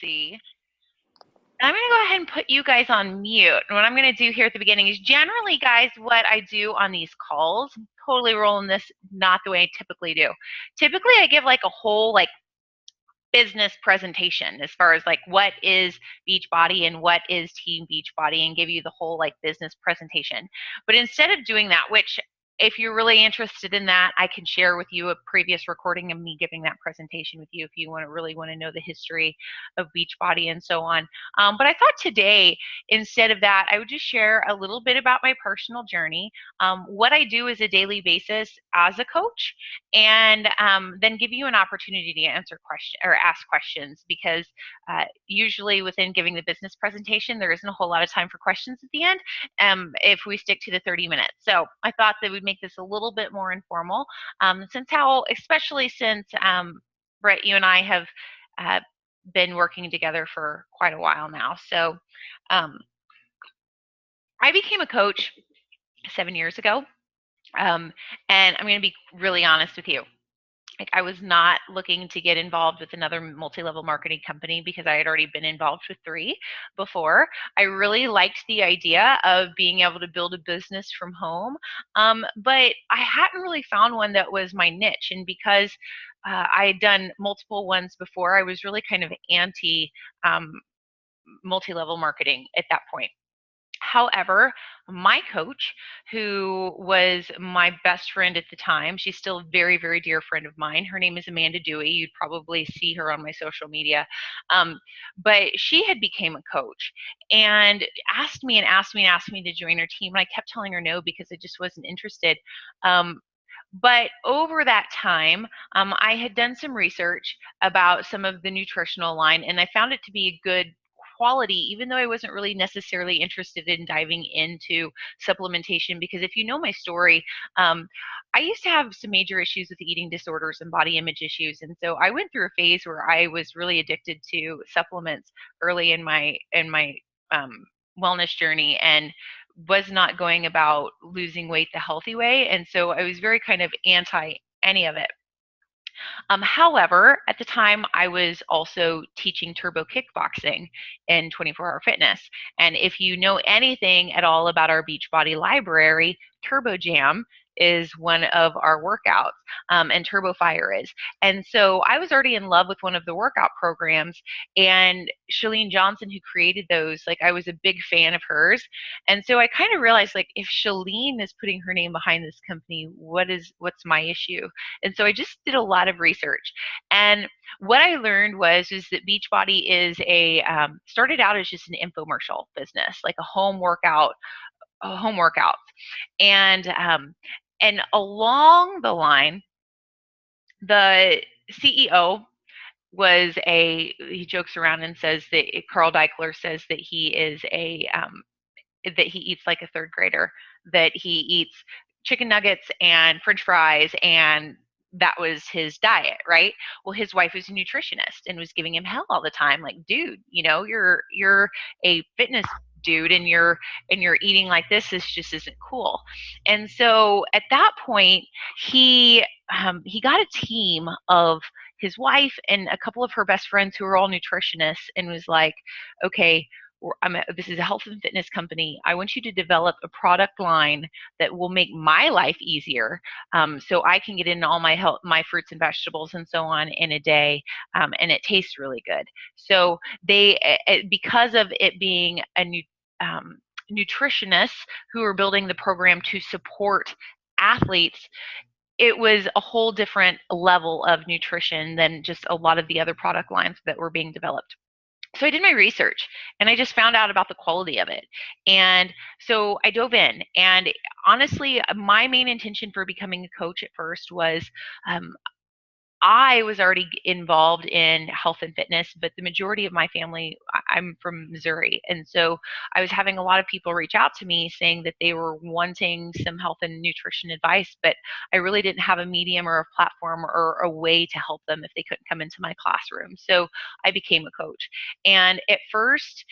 See. I'm going to go ahead and put you guys on mute. And what I'm going to do here at the beginning is generally, guys, what I do on these calls, I'm totally rolling this not the way I typically do. Typically, I give like a whole business presentation as far as like what is Beachbody and what is Team Beachbody and give you the whole like business presentation. But instead of doing that, which if you're really interested in that, I can share with you a previous recording of me giving that presentation with you if you really want to know the history of Beachbody and so on. But I thought today, instead of that, I would just share a little bit about my personal journey, what I do as a daily basis as a coach, and then give you an opportunity to answer questions or ask questions, because usually within giving the business presentation, there isn't a whole lot of time for questions at the end if we stick to the 30 minutes. So I thought that we'd make this a little bit more informal, especially since Brett, you and I have been working together for quite a while now. So I became a coach 7 years ago. And I'm going to be really honest with you. Like, I was not looking to get involved with another multi-level marketing company because I had already been involved with 3 before. I really liked the idea of being able to build a business from home, but I hadn't really found one that was my niche. And because I had done multiple ones before, I was really kind of anti multi-level marketing at that point. However, my coach, who was my best friend at the time, she's still a very, very dear friend of mine. Her name is Amanda Dewey. You'd probably see her on my social media. But she had became a coach and asked me and asked me and asked me to join her team. And I kept telling her no because I just wasn't interested. But over that time, I had done some research about some of the nutritional line, and I found it to be a good quality, even though I wasn't really necessarily interested in diving into supplementation. Because if you know my story, I used to have some major issues with eating disorders and body image issues, and so I went through a phase where I was really addicted to supplements early in my wellness journey, and was not going about losing weight the healthy way. And so I was very kind of anti any of it. However, at the time, I was also teaching turbo kickboxing in 24-hour fitness. And if you know anything at all about our Beachbody library, Turbo Jam is one of our workouts, and Turbo Fire is. And so I was already in love with one of the workout programs, and Chalene Johnson, who created those, like, I was a big fan of hers. And so I kind of realized, like, if Chalene is putting her name behind this company, what's my issue? And so I just did a lot of research. And what I learned is that Beachbody is started out as just an infomercial business, like a home workout. And along the line, the CEO he jokes around and says that Carl Deichler says that that he eats like a third grader, that he eats chicken nuggets and french fries, and that was his diet, right? Well, his wife was a nutritionist and was giving him hell all the time, like, dude, you're a fitness dude, and you're eating like this just isn't cool. And so at that point, he got a team of his wife and a couple of her best friends who were all nutritionists, and was like, okay, this is a health and fitness company. I want you to develop a product line that will make my life easier, so I can get in all my fruits and vegetables and so on in a day, and it tastes really good. So because of it being nutritionists who are building the program to support athletes, it was a whole different level of nutrition than just a lot of the other product lines that were being developed. So I did my research, and I just found out about the quality of it. And so I dove in, and honestly, my main intention for becoming a coach at first was, I was already involved in health and fitness, but the majority of my family, I'm from Missouri. And so I was having a lot of people reach out to me saying that they were wanting some health and nutrition advice, but I really didn't have a medium or a platform or a way to help them if they couldn't come into my classroom. So I became a coach. And at first,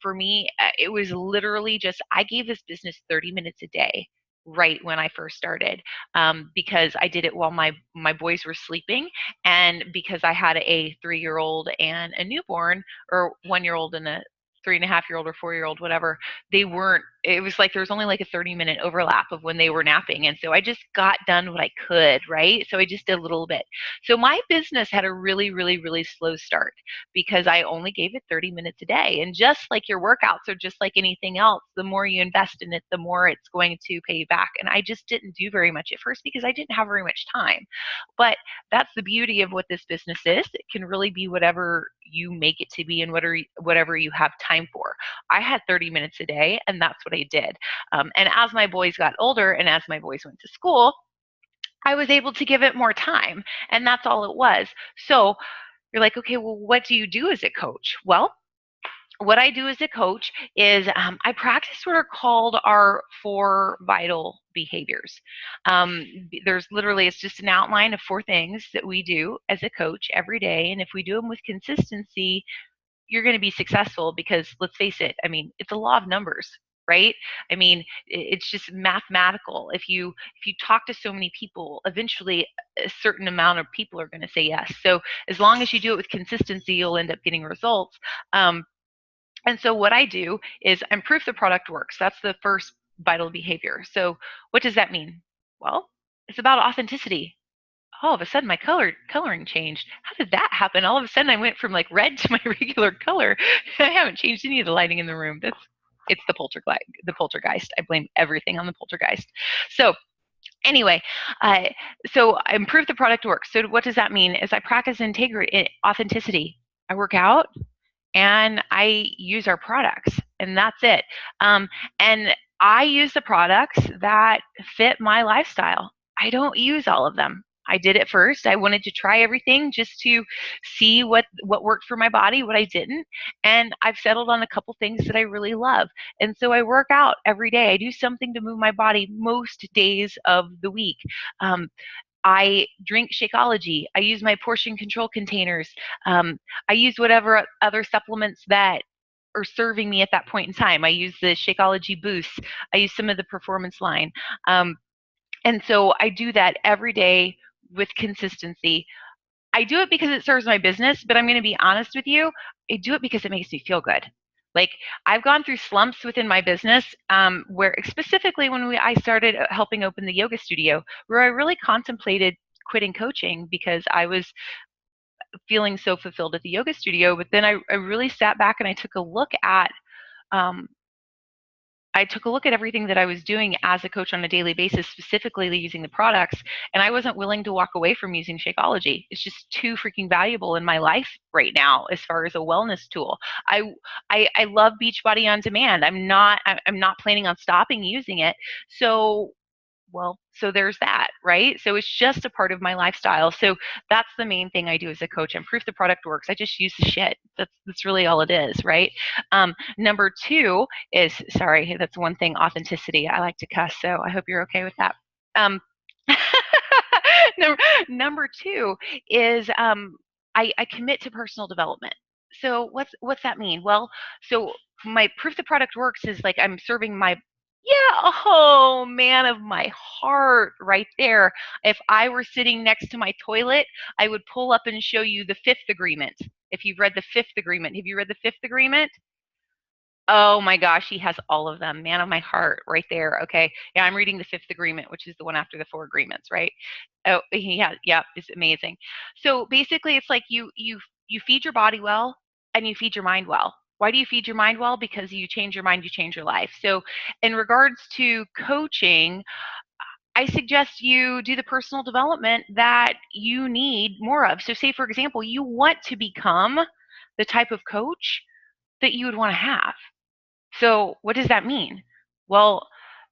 for me, it was literally just, I gave this business 30 minutes a day right when I first started, because I did it while my boys were sleeping, and because I had a 3-year-old and a newborn, or 1-year-old and a 3.5-year-old or 4-year-old, whatever. They weren't. It was like there was only like a 30-minute overlap of when they were napping, and so I just got done what I could, right? So I just did a little bit. So my business had a really, really, really slow start because I only gave it 30 minutes a day. And just like your workouts or just like anything else, the more you invest in it, the more it's going to pay you back. And I just didn't do very much at first because I didn't have very much time. But that's the beauty of what this business is. It can really be whatever you make it to be and whatever you have time for. I had 30 minutes a day, and that's what I did. And as my boys got older and as my boys went to school, I was able to give it more time, and that's all it was. So you're like, okay, well, what do you do as a coach? Well, what I do as a coach is I practice what are called our 4 vital behaviors. There's literally, it's just an outline of 4 things that we do as a coach every day. And if we do them with consistency, you're going to be successful because let's face it, I mean, it's a law of numbers, right? I mean, it's just mathematical. If you talk to so many people, eventually a certain amount of people are going to say yes. So as long as you do it with consistency, you'll end up getting results. And so what I do is I'm proof the product works. That's the first vital behavior. So what does that mean? Well, it's about authenticity. All of a sudden my coloring changed. How did that happen? All of a sudden I went from like red to my regular color. I haven't changed any of the lighting in the room. It's the poltergeist. I blame everything on the poltergeist. So anyway, so I improve the product works. So what does that mean? Is I practice integrity, authenticity. I work out and I use our products, and that's it. And I use the products that fit my lifestyle. I don't use all of them. I did it first. I wanted to try everything just to see what worked for my body, what I didn't, and I've settled on a couple things that I really love. And so I work out every day. I do something to move my body most days of the week. Um, I drink Shakeology. I use my portion control containers. I use whatever other supplements that are serving me at that point in time. I use the Shakeology Boost. I use some of the performance line. And so I do that every day with consistency. I do it because it serves my business, but I'm going to be honest with you. I do it because it makes me feel good. Like I've gone through slumps within my business, where specifically when I started helping open the yoga studio, where I really contemplated quitting coaching because I was feeling so fulfilled at the yoga studio. But then I really sat back and um, I took a look at everything that I was doing as a coach on a daily basis, specifically using the products, and I wasn't willing to walk away from using Shakeology. It's just too freaking valuable in my life right now as far as a wellness tool. I love Beachbody on demand. I'm not planning on stopping using it. So so there's that, right? So it's just a part of my lifestyle. So that's the main thing I do as a coach. I'm proof the product works. I just use the shit. That's really all it is, right? Number 2 is, sorry, that's one thing, authenticity. I like to cuss, so I hope you're okay with that. Um, number 2 is I commit to personal development. So what's that mean? Well, so my proof the product works is like I'm serving my, yeah, oh man of my heart right there. If I were sitting next to my toilet, I would pull up and show you the 5th agreement. If you've read the 5th agreement, have you read the 5th agreement? Oh my gosh, he has all of them. Man of my heart, right there. Okay. Yeah, I'm reading the 5th agreement, which is the one after the 4 agreements, right? Oh, yeah, it's amazing. So basically, it's like you feed your body well and you feed your mind well. Why do you feed your mind well? Because you change your mind, you change your life. So, in regards to coaching, I suggest you do the personal development that you need more of. So, say for example, you want to become the type of coach that you would want to have. So what does that mean? Well,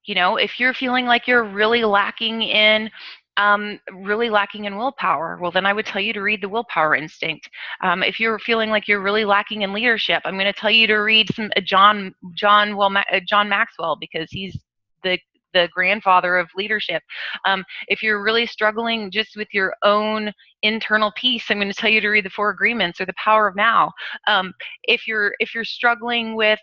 if you're feeling like you're really lacking in willpower, well, then I would tell you to read the Willpower Instinct. If you're feeling like you're really lacking in leadership, I'm going to tell you to read some John Maxwell, because he's the the grandfather of leadership. If you're really struggling just with your own internal peace, I'm going to tell you to read the 4 Agreements or the Power of Now. If you're struggling with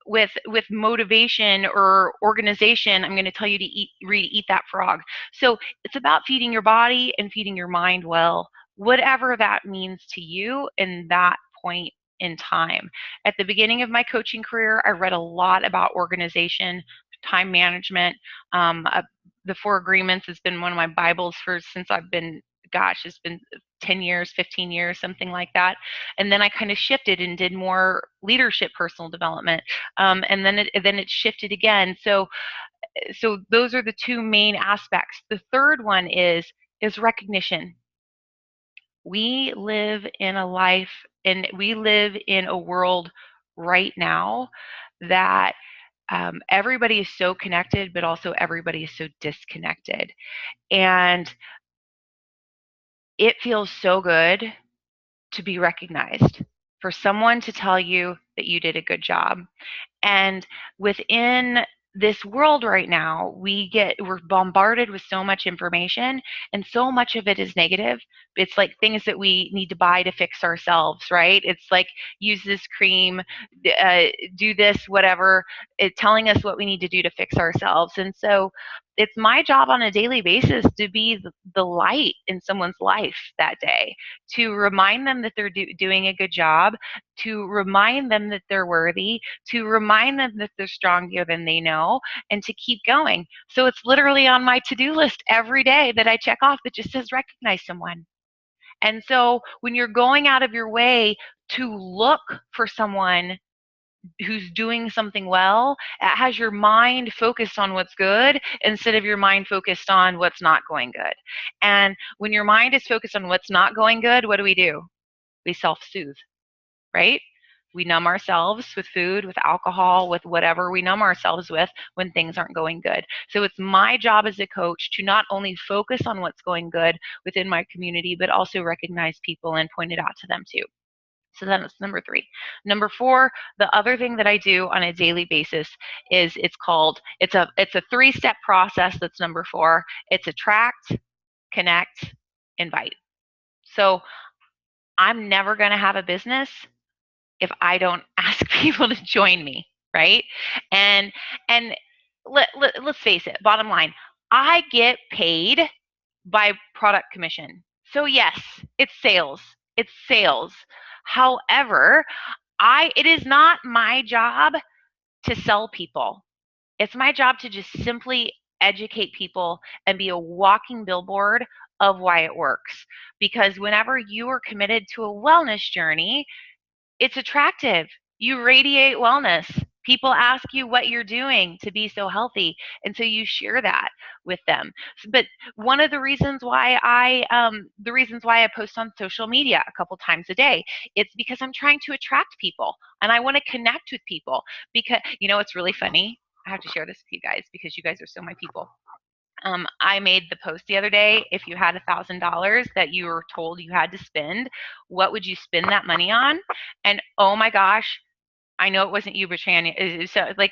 with motivation or organization, I'm going to tell you to eat that frog. So it's about feeding your body and feeding your mind well, whatever that means to you in that point in time. At the beginning of my coaching career, I read a lot about organization, time management. The Four Agreements has been one of my Bibles since I've been, gosh, it's been 10 years, 15 years, something like that. And then I kind of shifted and did more leadership, personal development. And then it shifted again. So those are the two main aspects. The third one is recognition. We live in a life and we live in a world right now that everybody is so connected, but also everybody is so disconnected. And it feels so good to be recognized, for someone to tell you that you did a good job. And within this world right now, we're bombarded with so much information, and so much of it is negative. It's like things that we need to buy to fix ourselves, right? It's like, use this cream, do this, whatever, telling us what we need to do to fix ourselves. And so it's my job on a daily basis to be the light in someone's life that day, to remind them that they're doing a good job, to remind them that they're worthy, to remind them that they're stronger than they know, and to keep going. So it's literally on my to-do list every day that I check off that just says recognize someone. And so when you're going out of your way to look for someone who's doing something well, it has your mind focused on what's good instead of your mind focused on what's not going good. And when your mind is focused on what's not going good, what do? We self-soothe, right? We numb ourselves with food, with alcohol, with whatever we numb ourselves with when things aren't going good. So it's my job as a coach to not only focus on what's going good within my community, but also recognize people and point it out to them too. So that's number 3. Number 4, the other thing that I do on a daily basis is it's a 3-step process. That's number 4. It's attract, connect, invite. So I'm never going to have a business if I don't ask people to join me, right? And let's face it, bottom line, I get paid by product commission. So yes, it's sales. It's sales. However, it is not my job to sell people. It's my job to just simply educate people and be a walking billboard of why it works. Because whenever you are committed to a wellness journey, it's attractive. You radiate wellness. People ask you what you're doing to be so healthy, and so you share that with them. But one of the reasons why I post on social media a couple times a day, it's because I'm trying to attract people and I want to connect with people. Because it's really funny. I have to share this with you guys because you guys are so my people. I made the post the other day. If you had $1,000 that you were told you had to spend, what would you spend that money on? And oh my gosh, I know it wasn't you, Bertrand. So like,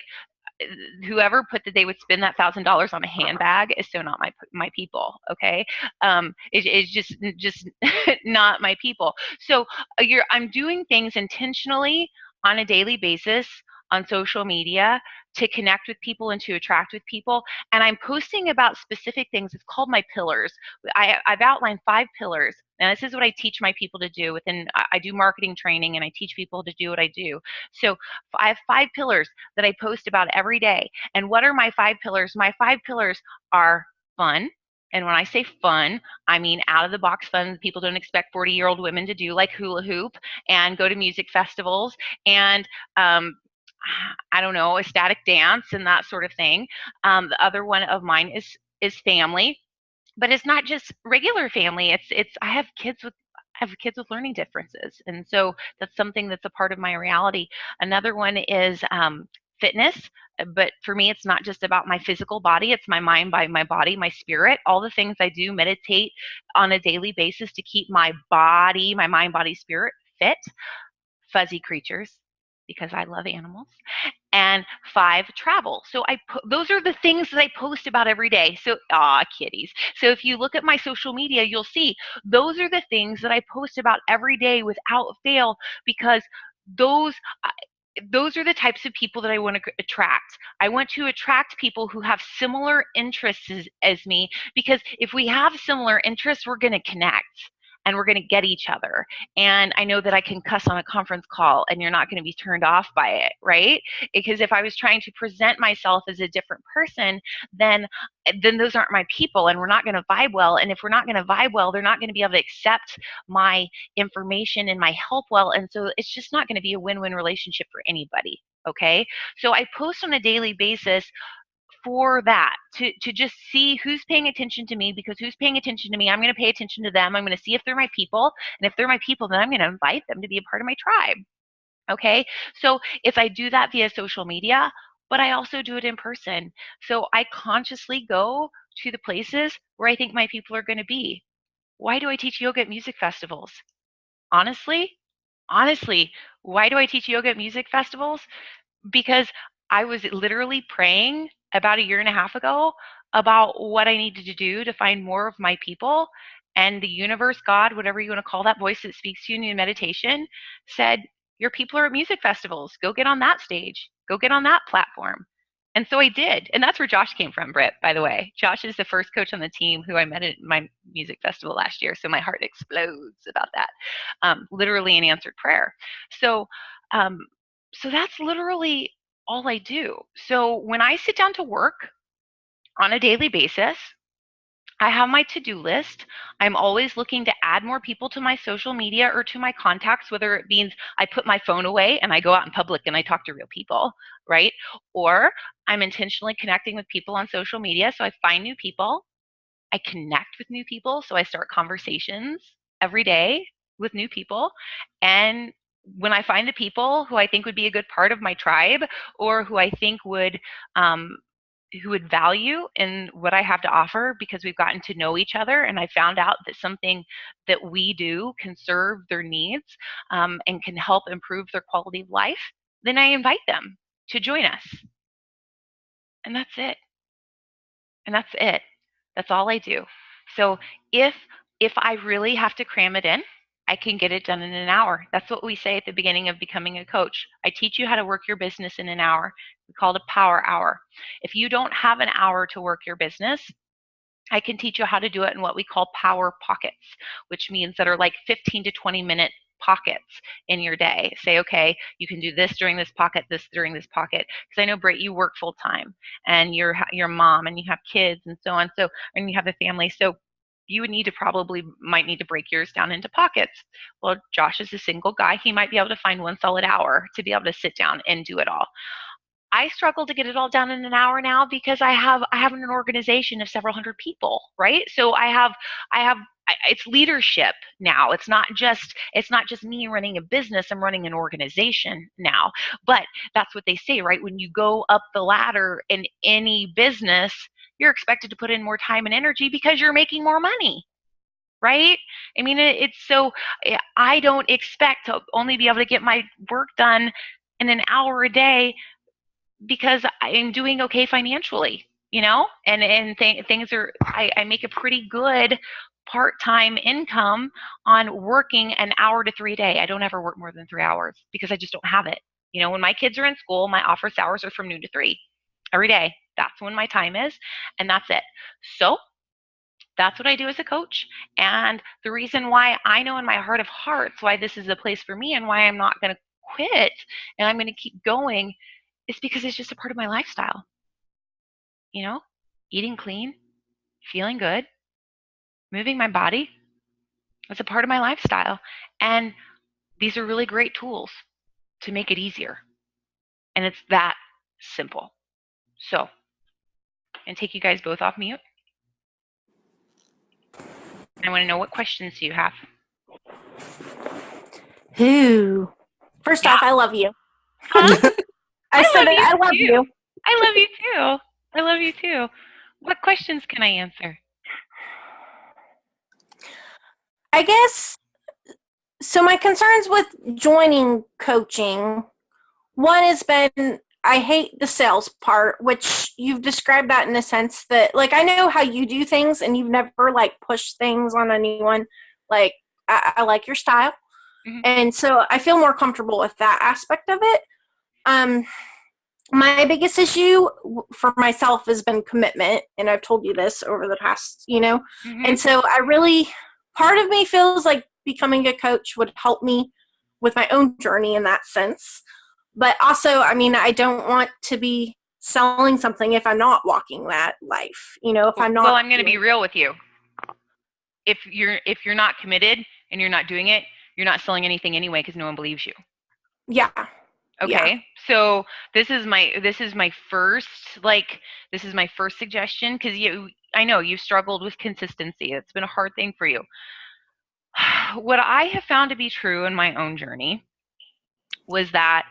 whoever put that they would spend that $1,000 on a handbag is so not my people. Okay, it's just not my people. So I'm doing things intentionally on a daily basis on social media to connect with people and to attract with people. And I'm posting about specific things. It's called my pillars. I've outlined 5 pillars. Now, this is what I teach my people to do I do marketing training and I teach people to do what I do. So I have 5 pillars that I post about every day. And what are my 5 pillars? My 5 pillars are fun. And when I say fun, I mean out of the box fun people don't expect 40-year-old women to do, like hula hoop and go to music festivals and I don't know, ecstatic dance and that sort of thing. The other one of mine is family, but it's not just regular family. I have kids with learning differences, and so that's something that's a part of my reality. Another one is fitness, but for me, it's not just about my physical body. It's my mind, my body, my spirit. All the things I do, meditate on a daily basis to keep my body, my mind, body, spirit fit. Fuzzy creatures, because I love animals. And 5, travel. So those are the things that I post about every day. So kitties. So if you look at my social media, you'll see those are the things that I post about every day without fail, because those those are the types of people that I want to attract. I want to attract people who have similar interests as me, because if we have similar interests, we're going to connect and we're going to get each other. And I know that I can cuss on a conference call and you're not going to be turned off by it, right? Because if I was trying to present myself as a different person, then those aren't my people and we're not going to vibe well. And if we're not going to vibe well, they're not going to be able to accept my information and my help well. And so it's just not going to be a win-win relationship for anybody. Okay. So I post on a daily basis for that, to just see who's paying attention to me, because who's paying attention to me, I'm going to pay attention to them. I'm going to see if they're my people. And if they're my people, then I'm going to invite them to be a part of my tribe. Okay. So if I do that via social media, but I also do it in person. So I consciously go to the places where I think my people are going to be. Why do I teach yoga at music festivals? Honestly, why do I teach yoga at music festivals? Because I was literally praying about a year and a half ago about what I needed to do to find more of my people. And the universe, God, whatever you want to call that voice that speaks to you in your meditation, said, your people are at music festivals. Go get on that stage. Go get on that platform. And so I did. And that's where Josh came from, Britt, by the way. Josh is the first coach on the team who I met at my music festival last year. So my heart explodes about that. Literally an answered prayer. So, so that's literally all I do. So when I sit down to work on a daily basis, I have my to-do list. I'm always looking to add more people to my social media or to my contacts, whether it means I put my phone away and I go out in public and I talk to real people, right? Or I'm intentionally connecting with people on social media. So I find new people, I connect with new people. So I start conversations every day with new people. And when I find the people who I think would be a good part of my tribe, or who I think who would value in what I have to offer, because we've gotten to know each other and I found out that something that we do can serve their needs, and can help improve their quality of life, then I invite them to join us. And that's it. And that's it. That's all I do. So if I really have to cram it in, I can get it done in an hour. That's what we say at the beginning of becoming a coach. I teach you how to work your business in an hour. We call it a power hour. If you don't have an hour to work your business, I can teach you how to do it in what we call power pockets, which means that are like 15 to 20-minute pockets in your day. Say, okay, you can do this during this pocket, this during this pocket. Because I know, Britt, you work full time and you're mom and you have kids and so on. So, and you have a family. So you would might need to break yours down into pockets. Well, Josh is a single guy. He might be able to find one solid hour to be able to sit down and do it all. I struggle to get it all done in an hour now, because I have an organization of several hundred people, right? So it's leadership now. It's not just me running a business. I'm running an organization now. But that's what they say, right? When you go up the ladder in any business, you're expected to put in more time and energy because you're making more money, right? I mean, it's so, I don't expect to only be able to get my work done in an hour a day because I'm doing okay financially, and things are, I make a pretty good part-time income on working an hour to 3 a day. I don't ever work more than 3 hours because I just don't have it. When my kids are in school, my office hours are from noon to 3 every day. That's when my time is, and that's it. So that's what I do as a coach. And the reason why I know in my heart of hearts why this is a place for me and why I'm not going to quit and I'm going to keep going is because it's just a part of my lifestyle. Eating clean, feeling good, moving my body. It's a part of my lifestyle. And these are really great tools to make it easier. And it's that simple. So, I'm going to take you guys both off mute. I want to know, what questions do you have? Who? First off, I love you. Huh? I love you. I love you too. I love you too. What questions can I answer? I guess, so my concerns with joining coaching, one has been, I hate the sales part, which you've described that in a sense that, like, I know how you do things and you've never, like, pushed things on anyone. Like, I like your style. Mm-hmm. And so I feel more comfortable with that aspect of it. My biggest issue for myself has been commitment, and I've told you this over the past, Mm-hmm. and so I really, part of me feels like becoming a coach would help me with my own journey in that sense. But also, I mean, I don't want to be selling something if I'm not walking that life, if I'm Well, not. I'm going to be real with you. If you're not committed and you're not doing it, you're not selling anything anyway because no one believes you. Yeah. Okay. Yeah. So this is my first suggestion, because I know you've struggled with consistency. It's been a hard thing for you. What I have found to be true in my own journey was I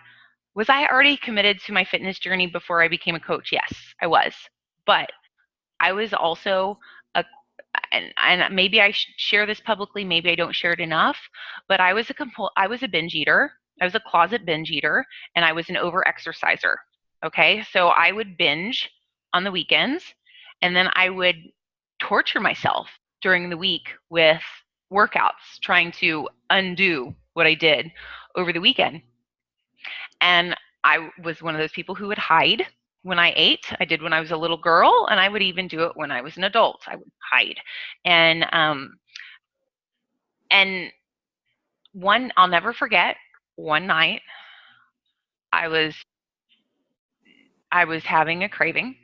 already committed to my fitness journey before I became a coach? Yes, I was. But I was also a and maybe I should share this publicly, maybe I don't share it enough, but I was a binge eater. I was a closet binge eater, and I was an over exerciser. Okay? So I would binge on the weekends, and then I would torture myself during the week with workouts trying to undo what I did over the weekend. And I was one of those people who would hide when I ate. I did when I was a little girl, and I would even do it when I was an adult. I would hide. And I'll never forget, one night I was I was having a craving,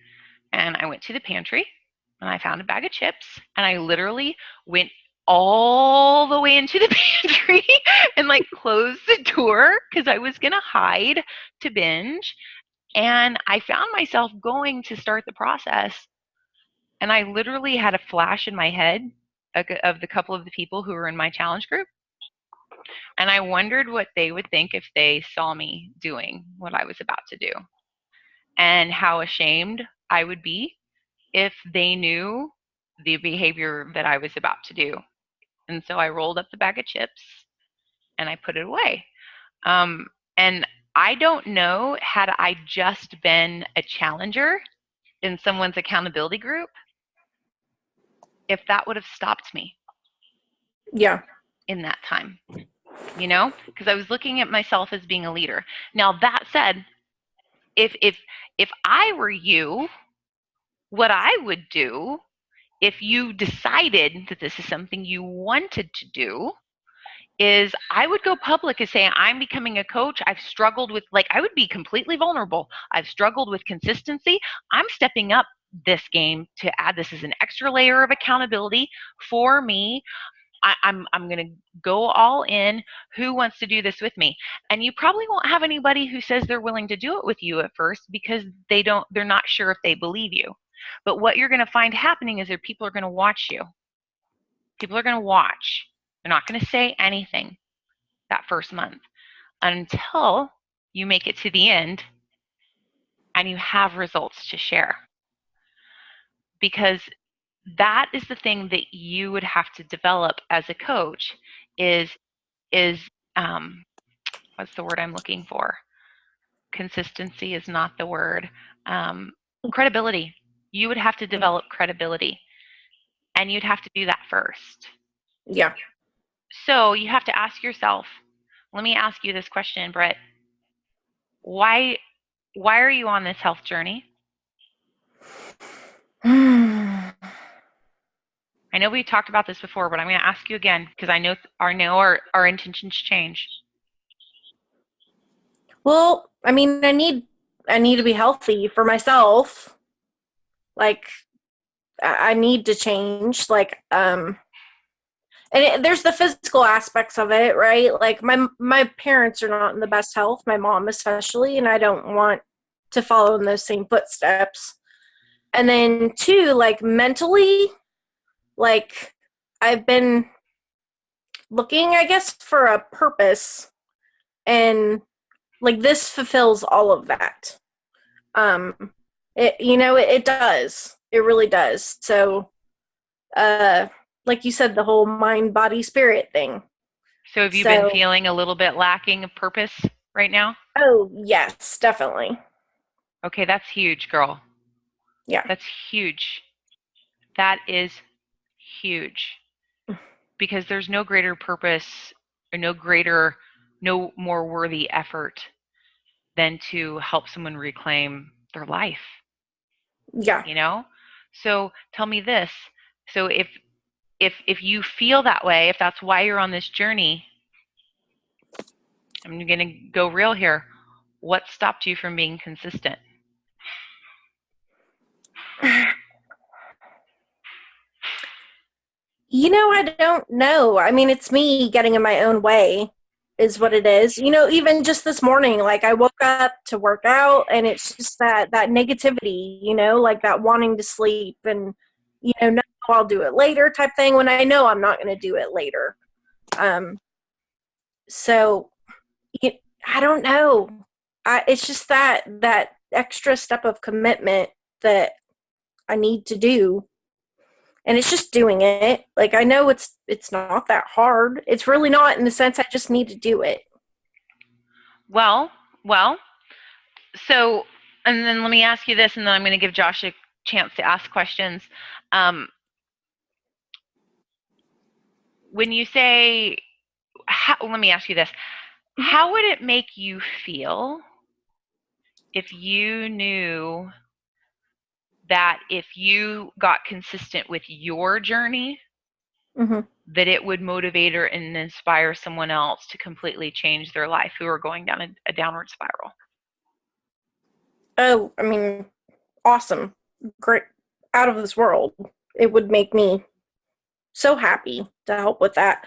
and I went to the pantry and I found a bag of chips, and I literally went all the way into the pantry and like closed the door because I was going to hide to binge. And I found myself going to start the process, and I literally had a flash in my head of the couple of the people who were in my challenge group. And I wondered what they would think if they saw me doing what I was about to do, and how ashamed I would be if they knew the behavior that I was about to do. And so I rolled up the bag of chips and I put it away. Um, and I don't know, had I just been a challenger in someone's accountability group, if that would have stopped me Yeah. in that time, because I was looking at myself as being a leader. Now, that said, if I were you, what I would do, if you decided that this is something you wanted to do, is I would go public and say, I'm becoming a coach. I've struggled with, like, I would be completely vulnerable. I've struggled with consistency. I'm stepping up this game to add this as an extra layer of accountability for me. I'm going to go all in. Who wants to do this with me? And you probably won't have anybody who says they're willing to do it with you at first, because they're not sure if they believe you. But what you're going to find happening is that people are going to watch you. People are going to watch. They're not going to say anything that first month until you make it to the end and you have results to share. Because that is the thing that you would have to develop as a coach is what's the word I'm looking for? Consistency is not the word. Credibility. You would have to develop credibility, and you'd have to do that first. Yeah. So you have to ask yourself, let me ask you this question, Britt. Why are you on this health journey? I know we talked about this before, but I'm going to ask you again, because I know our intentions change. Well, I mean, I need to be healthy for myself. Like, I need to change. Like, there's the physical aspects of it, right? Like, my parents are not in the best health, my mom especially, and I don't want to follow in those same footsteps. And then two, like, mentally, like, I've been looking, I guess, for a purpose, and like this fulfills all of that. It does. It really does. So, like you said, the whole mind, body, spirit thing. So have you been So, feeling a little bit lacking of purpose right now? oh yes, definitely. Okay, that's huge, girl. Yeah. That's huge. That is huge. Because there's no greater purpose, or no more worthy effort than to help someone reclaim their life, Yeah. you know? So tell me this. So if you feel that way, if that's why you're on this journey, I'm going to go real here. What stopped you from being consistent? I don't know. I mean, it's me getting in my own way is what it is. Even just this morning, like I woke up to work out and it's just that negativity, like that wanting to sleep and, no, I'll do it later type thing when I know I'm not going to do it later. So I don't know. It's just that extra step of commitment that I need to do, and it's just doing it. Like I know it's not that hard. It's really not, in the sense I just need to do it. Well, well, so, and then let me ask you this, and then I'm going to give Josh a chance to ask questions. When you say, let me ask you this: how would it make you feel if you knew that if you got consistent with your journey, Mm-hmm. that it would motivate or and inspire someone else to completely change their life who are going down a downward spiral? Oh, I mean, awesome, great, out of this world. It would make me so happy to help with that.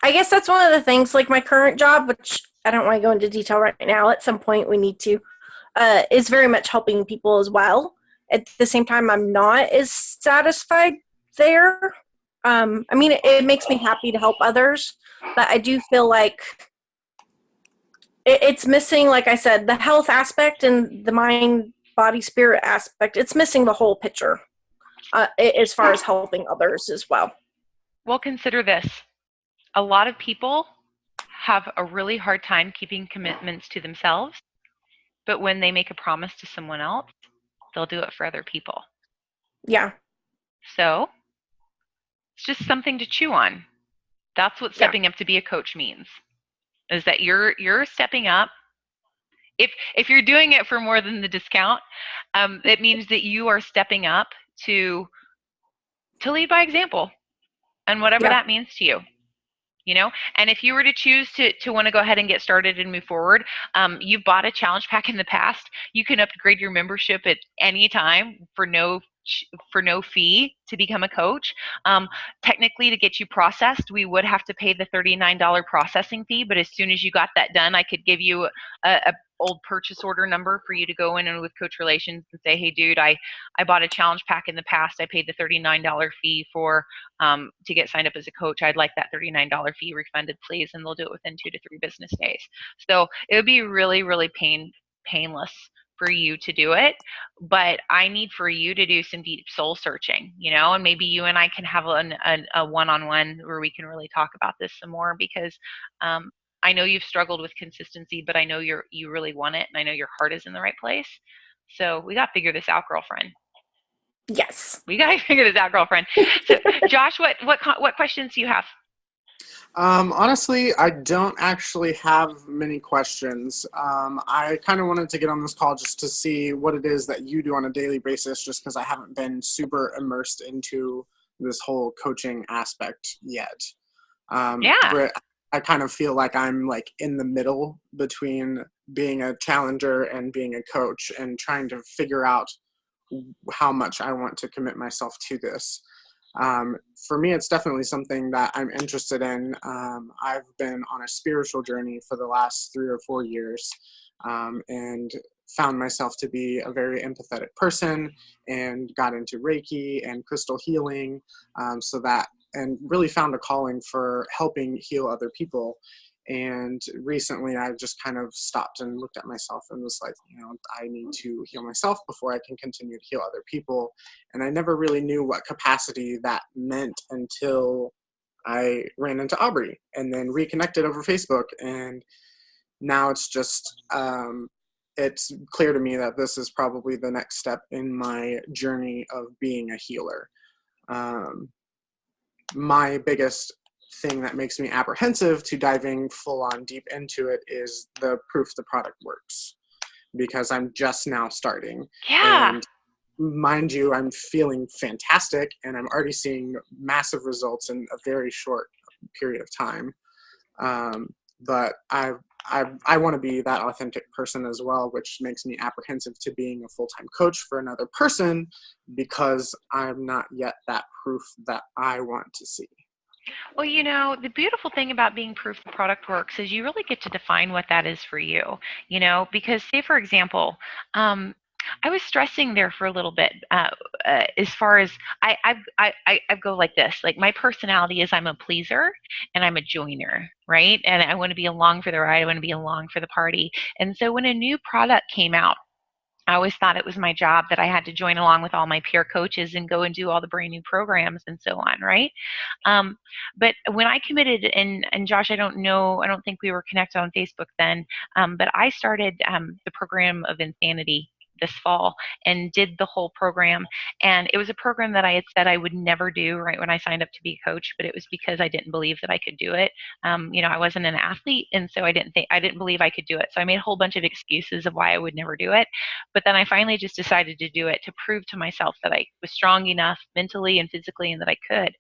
I guess that's one of the things, like my current job, which I don't want to go into detail right now. At some point, we need to. Is very much helping people as well. At the same time, I'm not as satisfied there. I mean, it makes me happy to help others, but I do feel like it's missing, like I said, the health aspect and the mind, body, spirit aspect. It's missing the whole picture as far as helping others as well. Well, consider this. A lot of people have a really hard time keeping commitments to themselves, but when they make a promise to someone else, they'll do it for other people. Yeah. So it's just something to chew on. That's what Yeah. stepping up to be a coach means, is that you're stepping up. If you're doing it for more than the discount, it means that you are stepping up to lead by example, and whatever Yeah. that means to you. And if you were to choose to want to go ahead and get started and move forward, you've bought a challenge pack in the past, you can upgrade your membership at any time for no fee to become a coach. Technically, to get you processed, we would have to pay the $39 processing fee, but as soon as you got that done, I could give you a old purchase order number for you to go in and with Coach Relations and say, hey dude, I bought a challenge pack in the past, I paid the $39 fee for to get signed up as a coach. I'd like that $39 fee refunded, please. And they'll do it within 2 to 3 business days. So it would be really, really painless for you to do it. But I need for you to do some deep soul searching, and maybe you and I can have a one-on-one where we can really talk about this some more, because I know you've struggled with consistency, but I know you really want it, and I know your heart is in the right place. So we got to figure this out, girlfriend. Yes. We got to figure this out, girlfriend. So, Josh, what questions do you have? Honestly, I don't actually have many questions. I kind of wanted to get on this call just to see what it is that you do on a daily basis, just because I haven't been super immersed into this whole coaching aspect yet. Yeah. But I kind of feel like I'm like in the middle between being a challenger and being a coach, and trying to figure out how much I want to commit myself to this. For me, it's definitely something that I'm interested in. I've been on a spiritual journey for the last 3 or 4 years, and found myself to be a very empathetic person, and got into Reiki and crystal healing, and really found a calling for helping heal other people. And recently I just kind of stopped and looked at myself and was like, I need to heal myself before I can continue to heal other people. And I never really knew what capacity that meant until I ran into Aubrey and then reconnected over Facebook. And now it's just, it's clear to me that this is probably the next step in my journey of being a healer. My biggest thing that makes me apprehensive to diving full on deep into it is the proof the product works, because I'm just now starting. Yeah. And mind you, I'm feeling fantastic and I'm already seeing massive results in a very short period of time. But I want to be that authentic person as well, which makes me apprehensive to being a full-time coach for another person, because I'm not yet that proof that I want to see. Well, the beautiful thing about being proof the product works is you really get to define what that is for you, because say, for example, I was stressing there for a little bit as far as I go like this. Like, my personality is I'm a pleaser and I'm a joiner, right? And I want to be along for the ride. I want to be along for the party. And so when a new product came out, I always thought it was my job that I had to join along with all my peer coaches and go and do all the brand new programs and so on, right? Um, but when I committed, and Josh, I don't think we were connected on Facebook then, but I started the program of Insanity this fall and did the whole program. And it was a program that I had said I would never do right when I signed up to be a coach, but it was because I didn't believe that I could do it. I wasn't an athlete, and so I didn't believe I could do it. So I made a whole bunch of excuses of why I would never do it. But then I finally just decided to do it to prove to myself that I was strong enough mentally and physically and that I could.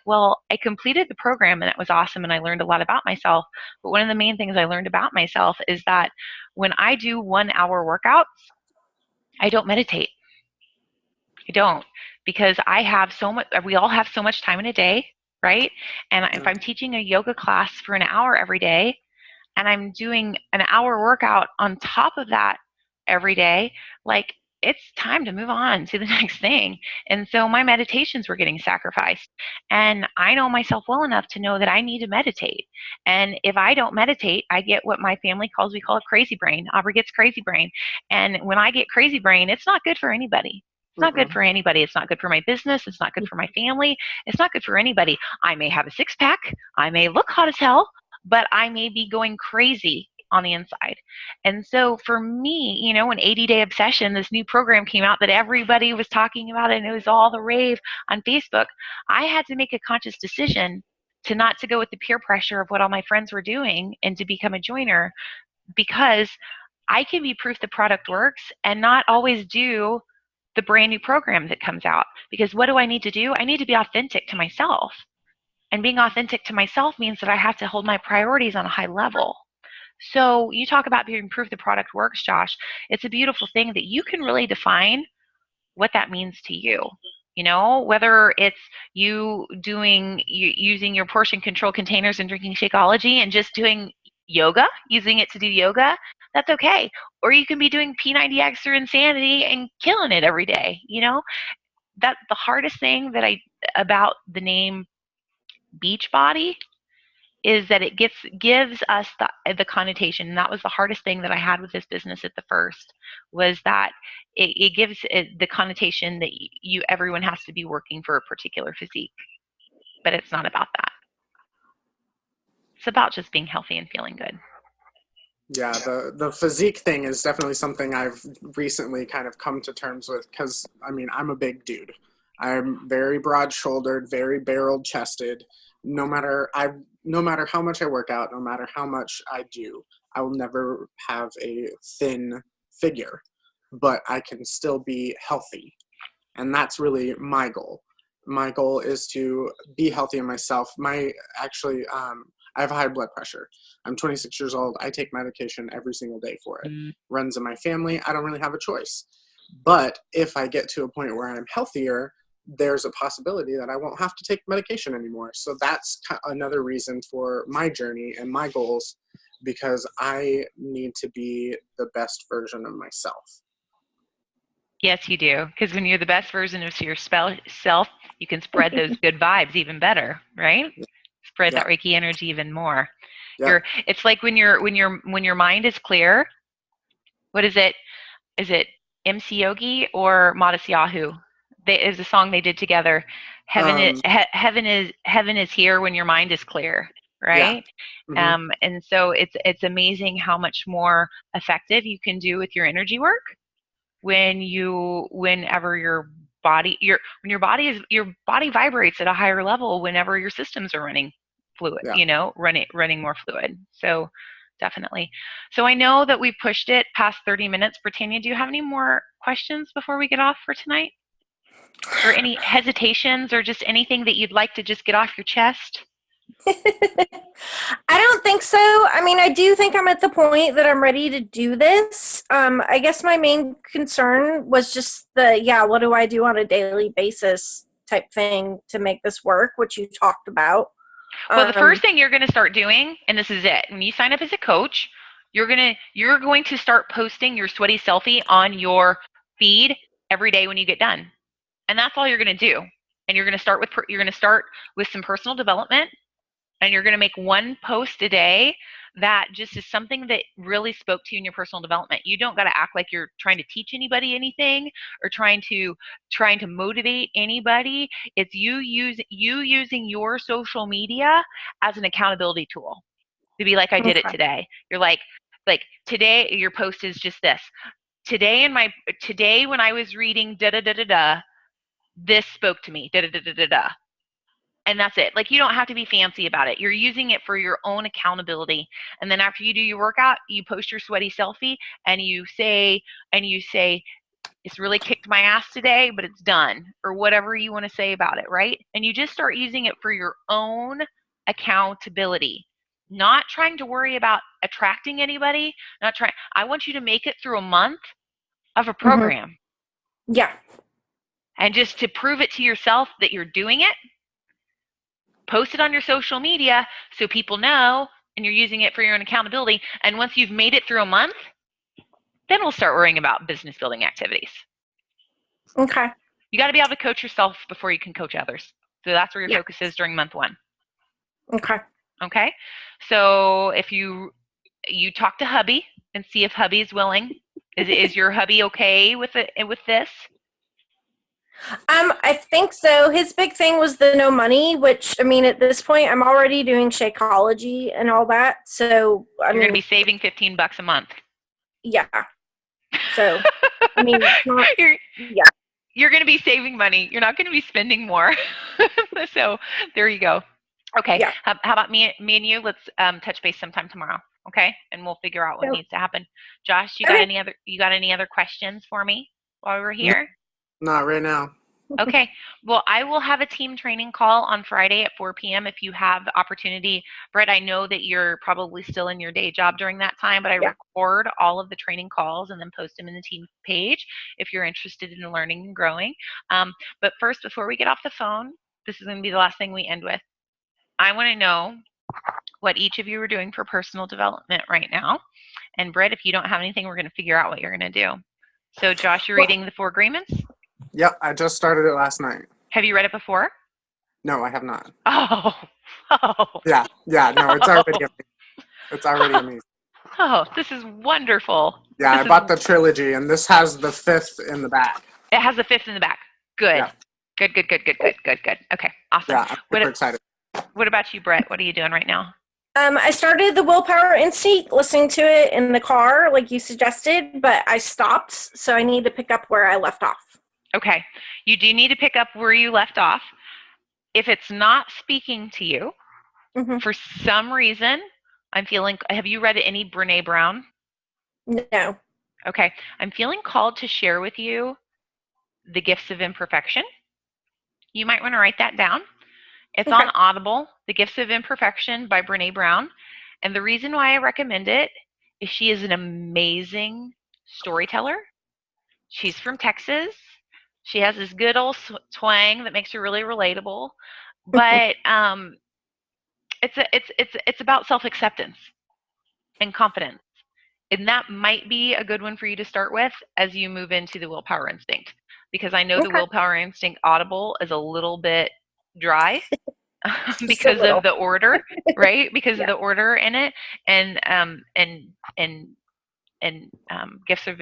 Well, I completed the program and it was awesome and I learned a lot about myself. But one of the main things I learned about myself is that when I do 1 hour workouts, I don't meditate. I don't, because we all have so much time in a day, right? And if I'm teaching a yoga class for an hour every day, and I'm doing an hour workout on top of that every day, like, it's time to move on to the next thing. And so my meditations were getting sacrificed. And I know myself well enough to know that I need to meditate. And if I don't meditate, I get what my family we call it crazy brain. Aubrey gets crazy brain. And when I get crazy brain, it's not good for anybody. It's not good for anybody. It's not good for my business. It's not good for my family. It's not good for anybody. I may have a six pack. I may look hot as hell, but I may be going crazy on the inside. And so for me, an 80-day obsession, this new program came out that everybody was talking about and it was all the rave on Facebook. I had to make a conscious decision to not to go with the peer pressure of what all my friends were doing and to become a joiner, because I can be proof the product works and not always do the brand new program that comes out. Because what do I need to do? I need to be authentic to myself. And being authentic to myself means that I have to hold my priorities on a high level. So you talk about being proof the product works, Josh. It's a beautiful thing that you can really define what that means to you. Whether it's using your portion control containers and drinking Shakeology and just doing yoga, using it to do yoga, that's okay. Or you can be doing P90X or Insanity and killing it every day. That the hardest thing about the name Beachbody is that it gives us the connotation. And that was the hardest thing that I had with this business at the first, was that it gives it the connotation that everyone has to be working for a particular physique. But it's not about that. It's about just being healthy and feeling good. Yeah, the physique thing is definitely something I've recently kind of come to terms with, because, I'm a big dude. I'm very broad-shouldered, very barrel-chested. No matter how much I work out, no matter how much I do, I will never have a thin figure, but I can still be healthy. And that's really my goal. My goal is to be healthy in myself. I have high blood pressure. I'm 26 years old. I take medication every single day for it. Runs in my family. I don't really have a choice. But if I get to a point where I'm healthier, there's a possibility that I won't have to take medication anymore. So that's another reason for my journey and my goals, because I need to be the best version of myself. Yes, you do. Because when you're the best version of yourself, you can spread those good vibes even better, right? Spread that Reiki energy even more. It's like when your mind is clear. What is it? Is it MC Yogi or Modest Yahoo? Is a song they did together. Heaven is here when your mind is clear, right? Yeah. Mm-hmm. And so it's amazing how much more effective you can do with your energy work when your body vibrates at a higher level whenever your systems are running fluid, Yeah. running more fluid. So definitely. So I know that we pushed it past 30 minutes. Britannia, do you have any more questions before we get off for tonight? Or any hesitations or just anything that you'd like to just get off your chest? I don't think so. I mean, I do think I'm at the point that I'm ready to do this. I guess my main concern was just what do I do on a daily basis type thing to make this work, which you talked about. Well, the first thing you're going to start doing, and this is it, when you sign up as a coach, you're going to start posting your sweaty selfie on your feed every day when you get done. And that's all you're going to do. And you're going to start with some personal development, and you're going to make one post a day that just is something that really spoke to you in your personal development. You don't got to act like you're trying to teach anybody anything or trying to motivate anybody. It's you using your social media as an accountability tool to be like, I did it today. You're like today your post is just this. Today when I was reading da da da da da, this spoke to me da da da da da da. And that's it. Like, you don't have to be fancy about it. You're using it for your own accountability. And then after you do your workout, you post your sweaty selfie and you say, it's really kicked my ass today, but it's done, or whatever you want to say about it, right? And you just start using it for your own accountability. Not trying to worry about attracting anybody. I want you to make it through a month of a program. Mm-hmm. Yeah. And just to prove it to yourself that you're doing it, post it on your social media so people know, and you're using it for your own accountability. And once you've made it through a month, then we'll start worrying about business building activities. Okay. You got to be able to coach yourself before you can coach others. So that's where your focus is during month 1. Okay. Okay. So if you talk to hubby and see if hubby's willing. Is your hubby okay with this? I think so. His big thing was the no money, which, I mean, at this point, I'm already doing Shakeology and all that. So, You're going to be saving $15 a month. Yeah. So, I mean, you're going to be saving money. You're not going to be spending more. So there you go. Okay. Yeah. How about me and you? Let's touch base sometime tomorrow. Okay. And we'll figure out what needs to happen. Josh, you got any other questions for me while we're here? Not right now. Okay. Well, I will have a team training call on Friday at 4 p.m. if you have the opportunity. Brett, I know that you're probably still in your day job during that time, but I record all of the training calls and then post them in the team page if you're interested in learning and growing. But first, before we get off the phone, this is going to be the last thing we end with. I want to know what each of you are doing for personal development right now. And Brett, if you don't have anything, we're going to figure out what you're going to do. So Josh, you're reading the 4 Agreements? Yep, I just started it last night. Have you read it before? No, I have not. Oh. Yeah, no, it's already amazing. It's already amazing. Oh, this is wonderful. Yeah, I bought the trilogy, and this has the 5th in the back. It has the 5th in the back. Good. Yeah. Good. Okay, awesome. Yeah, I'm super excited. What about you, Brett? What are you doing right now? I started the Willpower Instinct, listening to it in the car, like you suggested, but I stopped, so I need to pick up where I left off. Okay. You do need to pick up where you left off. If it's not speaking to you, for some reason, have you read any Brené Brown? No. Okay. I'm feeling called to share with you The Gifts of Imperfection. You might want to write that down. It's on Audible, The Gifts of Imperfection by Brené Brown. And the reason why I recommend it is she is an amazing storyteller. She's from Texas. She has this good old twang that makes her really relatable. But it's about self-acceptance and confidence. And that might be a good one for you to start with as you move into the Willpower Instinct. Because I know the Willpower Instinct Audible is a little bit dry. Because of the order, right? Because of the order in it, and Gifts of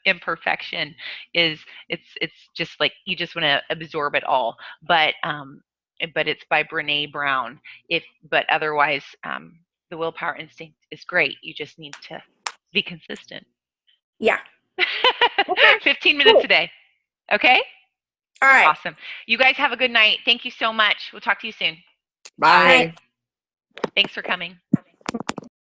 Imperfection is it's just like you just want to absorb it all, but it's by Brené Brown. But otherwise, the Willpower Instinct is great. You just need to be consistent. Yeah. 15 minutes a day. Okay. All right. Awesome. You guys have a good night. Thank you so much. We'll talk to you soon. Bye. Thanks for coming.